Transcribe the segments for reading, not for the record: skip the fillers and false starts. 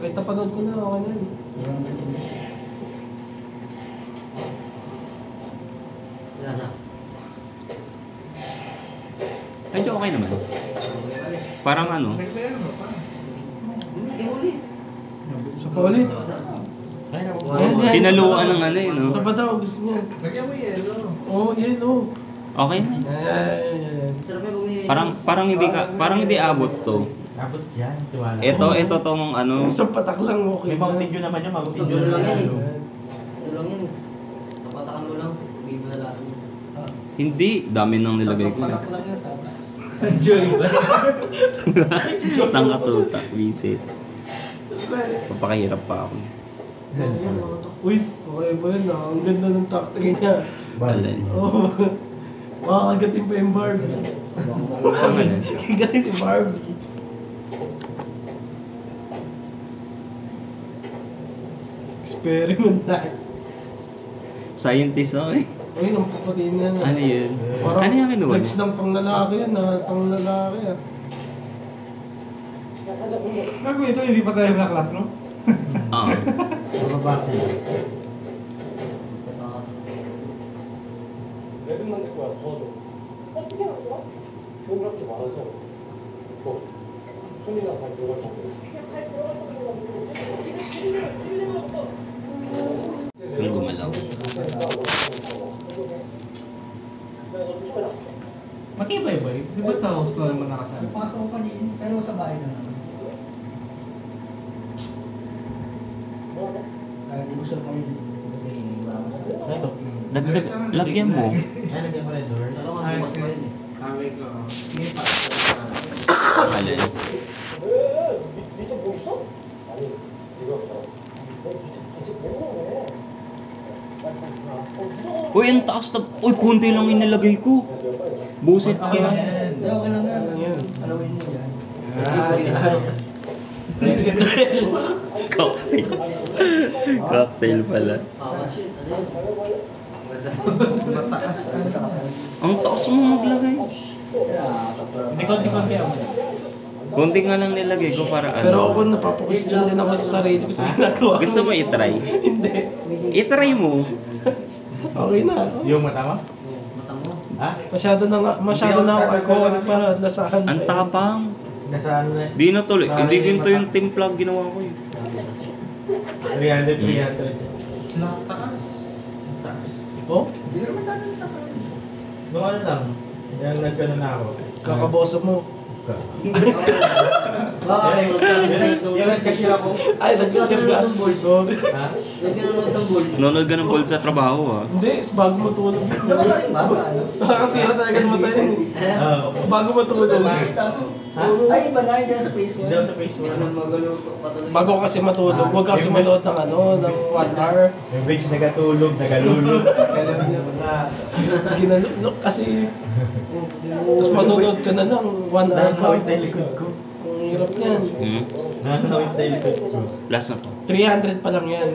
Kahit napanood ko na, okay na yun. Medyo okay naman. Parang ano? Sa paulit. Pinaluan ng ano yun, no? Sa ba daw gusto niya? Lagyan mo yelo. Oo, yelo. Okay na. Ayan. Parang hindi abot to. Abot yan, tiwala. Ito tong ano. Isang patak lang okay May na. Mountain Dew naman yan, Mountain Dew Dulo lang yan naman. eh. Dulo lang yan. Napatakan mo lang. Bigyan mo na lahat niya. Hindi, dami nang nilagay ko. Patak lang yan tapos. Enjoy ba? Saan ka tuta? Visit. Papakahirap pa ako. Uy, okay ba yun ah? Ang ganda ng tactic niya. Alin? Oo. Makakagating pa yung Barbie. Ang alin? Kagaling si Barbie. Experiment na. Scientist ako eh. Uy, nang papatiin niya na. Ano yun? Parang Ano yung kinuha? judge ng panglalaki yan ah. Panglalaki ah. Gago ito, hindi pa tayo na-class, no? Oo. Bababa sila. 레드만 데리고 와서 도와줘. 어떻게 하는 거야? 동그랗게 말아서 뭐 손이나 발 들어갈 정도. 그냥 발 들어갈 정도가 모르겠는데 지금 찔리는 것도. Yung gumalaw. 내가 조심해라. Magkaiba-iba eh. Di ba sa hostel naman nakasama? Pasok ko kanina, pero sa bahay na naman. Kaya di ko sure kung Saan ito? Lagyan mo. Ay, lagyan ko rin door. Dalawang bukas pa yun eh. Sabi ko, hindi pa. Alin? 밑에 뭐 있어? 아니 지금 없어. 밑에 뭐 Uy, ang taas na... Uy, konti lang inilagay ko. Buset ka. Hindi, okay lang yan. Alawin mo yan. Cocktail. Cocktail pala. Shit, ano yun? Ang taas mo maglagay. Hindi konti-konti ako. Konti nga lang nilagay ko para ano. Pero ako napapakwestiyon din ako sa sarili ko sa ginagawa ko. Gusto mo itry? Hindi. Itry mo. Okay na. Yung mata mo? Mata mo. Ha? Masyado na ako alcoholic para lasahan. Ang tapang. Nasa ano na? Di na tuloy. Hindi ganito yung timpla ginawa ko eh. 300. Nakataas. Taas. Oh, Hindi ka naman dati sa kanya. Nung ano lang, yung nagkano na ako. kakabosa mo. Bakit? Yung nag-cashier ako. Ay, nag-cashier ka. Ha? Nagkanood ng bowl. Nanonood ka ng bold sa trabaho ah. Hindi, bago matulog. Nakaka rin ba sa ano? Nakakasira talaga ng mata yun eh. Bago matulog. Nakita mo. Ha? Ay, iba na, hindi na sa Facebook. Hindi ako sa Facebook. Mas magano patuloy. Bago kasi matulog, huwag kasi manood ng ano, ng 1 hour. Yung Briggs nagatulog, nagalulog. Ginalulok kasi. Tapos manonood ka na ng 1 hour. Nakakawit na yung likod ko. Ang hirap niyan. Hmm? Nakakawit na yung likod ko. Last na to. 300 pa lang yan.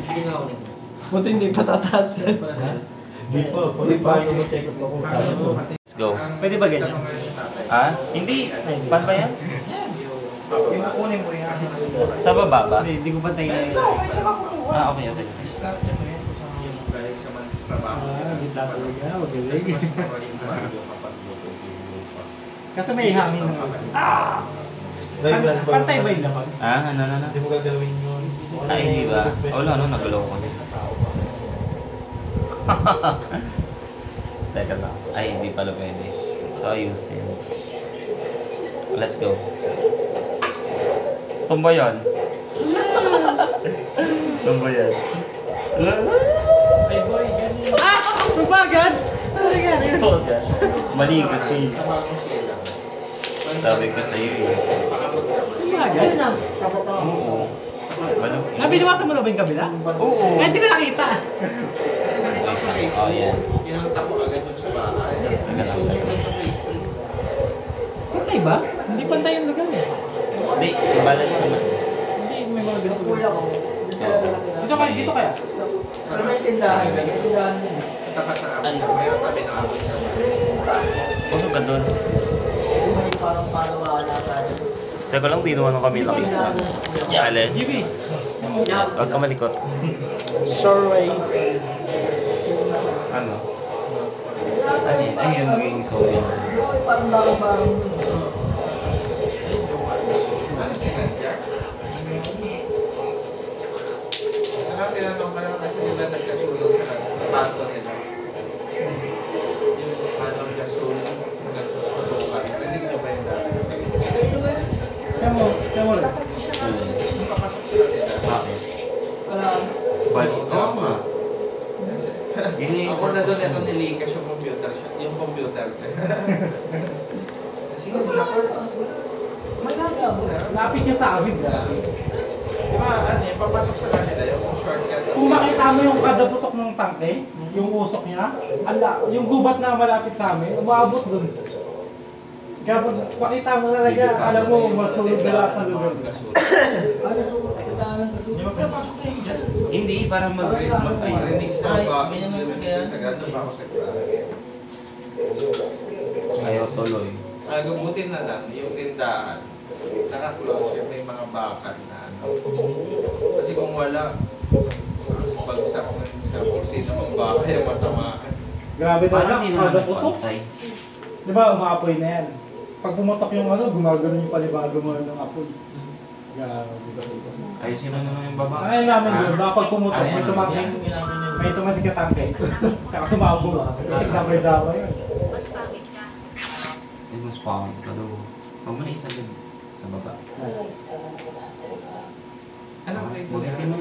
Hindi nga ako nito. Buti hindi patataas yan. Ha? Di pa. Pag paano mo check up ako. Let's go. Pwede ba ganyan? Ah? Hindi. Pan ba yan? Yung kukunin mo yung asin na sumunod. Sa baba ba? Hindi ko bantayin na yun. Ah, okay, okay. Start niya mo yan. Gitla talaga. Magaling. Kasi may hangin naman. Pantay ba yung lamag? Ah, ano. Hindi mo gagawin yun. Ay, hindi ba? Wala, ano, nagalaw ko. Teka lang. Ay, hindi pala pwede. So, ayusin. Let's go. Tumba yan. Tumba yan. Ay boy, ganyan. Lumagan! Ano nangyari? Mali kasi. Sabi ko sa'yo eh. Ano na? Oo. Malo. Nabiniwasan mo na ba yung kabila? Oo. Eh, hindi ko nakita. Oh, yeah. Pinantak ko agad dun sa bahay. Pantay ba? Hindi pantay yung lugar eh. Hindi, balance naman. Hindi, may mga ganito. Kuya ko. Dito kaya? Pero may tindahan. May tindahan din. Tapat sa amin. May tabi ng amin. Puno ka doon. Parang palawa na tayo. Teka lang, di naman kami nakita. Alin? Huwag ka malikot. Sorry. Ano? Ano yun? Ano yung magiging sorry? Parang barang-barang. Ano tinanong ka naman kasi nila nagkasulong sa pato nila. Yung paano nagkasulong, nagkasulong. Hindi nyo ba yung dati? Kaya mo rin. Bakit? Wala. Balik ka ma. Yun Ako na doon, ito nilikas yung computer siya. Yung computer. Kasi yung record, Lapit niya sa amin. di ba, ano yung papasok sa kanila, yung shortcut. Kung makita mo yung kada putok ng tangke, yung usok niya, yung gubat na malapit sa amin, umabot dun. Kaya pag makita mo talaga, alam mo, masulog na lahat ng lugar. Ano suko? Katadaan ng Hindi kasuko. magpapasok kayo dyan. Hindi, para Marinig sa Ay, ba, ganyan naman kaya. sa gano'n ba ako sa kisa. Ayaw tuloy. Gubutin na lang, yung tindahan, naka-close yun, may mga bakal na ano. Kasi kung wala, bagsak na yung sa kusina mong bahay, matamaan. Grabe Parang talaga, hindi naman kada putok. pantay. Di ba, umaapoy na yan. Pag pumotok yung ano, gumagano yung palibago mo ng apoy. Ayusin mo naman yung baba. Ay namin doon, baka pag pumotok, Ay, may ano, tumakling. Yung ginamit niyo. May tumasik ka tangke. Kaya sumabo. Damay-damay yun. Mas pangit ka. Yung mas pangit ka daw. Huwag mo na isagad sa baba. Ano ba yung Bunutin mo.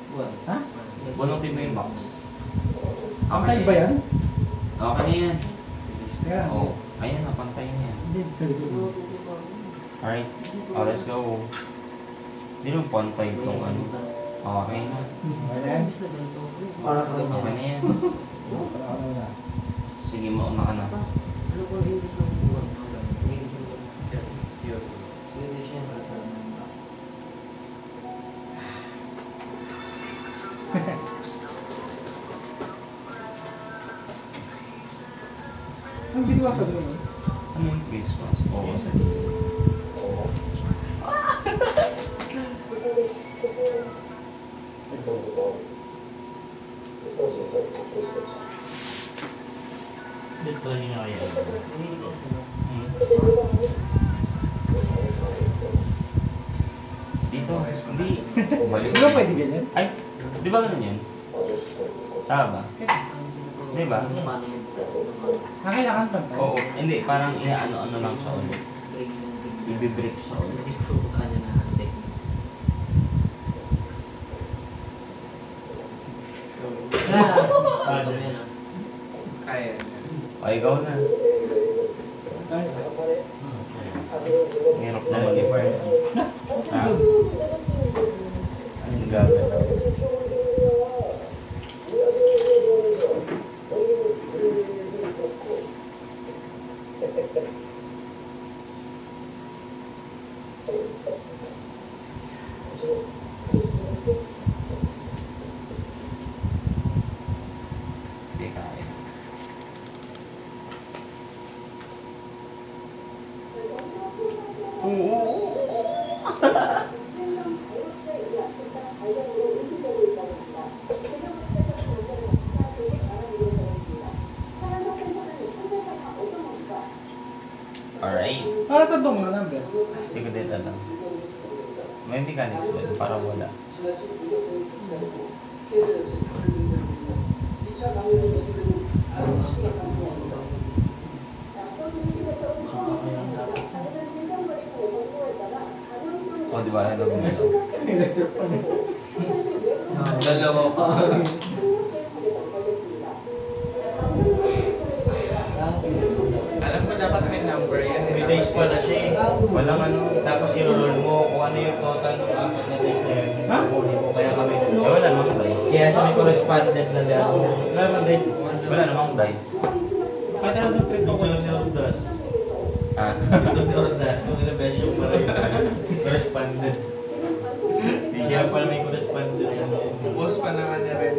Buwan. Ha? Bunutin mo yung box. Pantay ba yan? Okay na yan. Yan. Oo. Ayan na, pantay na yan. Hindi, sa likod. Alright. Oh, let's go. Hindi naman pantay itong ano. Okay na. Okay na yan. Imbis na ganito. Parang Okay na yan. Ano na. Sige, mauna ka na. Ano po ang English ng buwan? English ng buwan. Swedish yan. Ang biniwasan mo nun? Ano yung Christmas? Oo, sa Dito niyo na kaya. Nanilig ka sa Dito. Hindi. Balik. Di ba pwede ganyan? Ay, di ba ganun yun? Tama ba? Di ba? Paano yung press naman? Nakailangan pantay. Oo. Hindi, parang inaano-ano lang siya ulit. Break ng break. Ibibreak siya ulit. Hindi ko sa kanya na technique. Paano? Yan, ah. kaya. O, ikaw na. Hirap naman yung part. Ha? Anong gagawin? Hindi kaya. Alright. Para sa dong na number. Hindi ko din alam. May mechanics ba? Parang wala. O, di ba? Ano ba? Electric pa na. Dalawa pa. Alam ko dapat may number yan. 3 days pa na siya eh. Walang ano. Tapos i-roll mo kung ano yung total ng 4 na days na yun. Ha? Kukunin mo. Kaya kami. Wala namang dice. Kaya siya may correspondent na dyan. Wala naman days. Wala namang dice. Kahit ako ng trip Ito ko ko yung Ordas. Ah. Ito yung Ordas. Kung ilang beses yung para yung correspondent. Kaya pala may correspondent. Boss pa naman niya rin.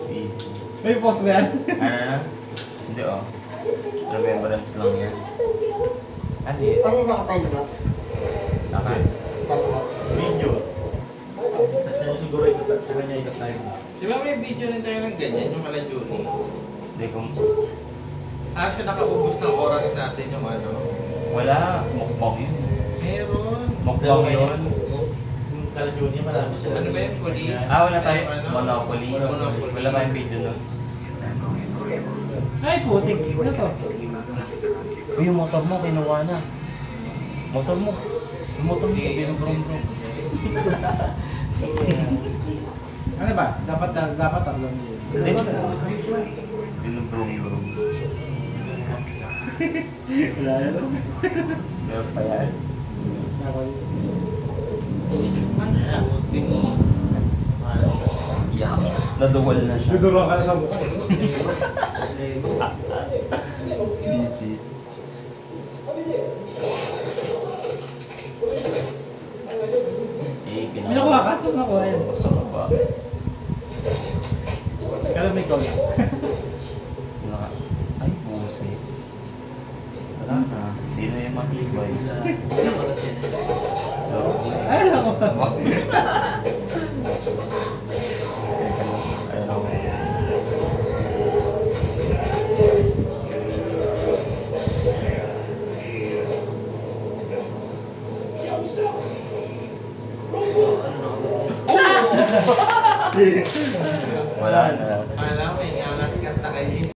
Easy. May post ba yan? Ano na? Hindi oh. Remembrance lang yan. Ano yun? Ano nakatime lapse? Naka. Video. Tapos na siguro ito sa kanya ito tayo. Di ba may video rin tayo ng ganyan, yung mala Juni? Hindi ko. Actually, nakaubos ng oras natin yung ano. Wala. Mukbang yun. Meron. Mukbang yun. Yung Kala Junior, marami sila. Ano ba yung police? Wala tayo. Ano? Monopoly. Monopoly. Wala tayong video nun. Ay, putik. Ano to? Uy, yung motor mo, kinuha na. Motor mo. Yung motor mo, binubrom bro. Ano ba? Dapat tatlong yun. Hindi ba? Binubrom bro. Wala na to. Meron pa yan. Ano yan? Yeah. Naduwal na siya. Duduruan ka na sa mukha. Busy. Eh, May nakuha ka? Saan nakuha yan? Sa baba. Kala may ikaw lang. Ay, busi. Wala na. Hindi na yung matibay. Ay, nakuha. Ayun ako. Wala na.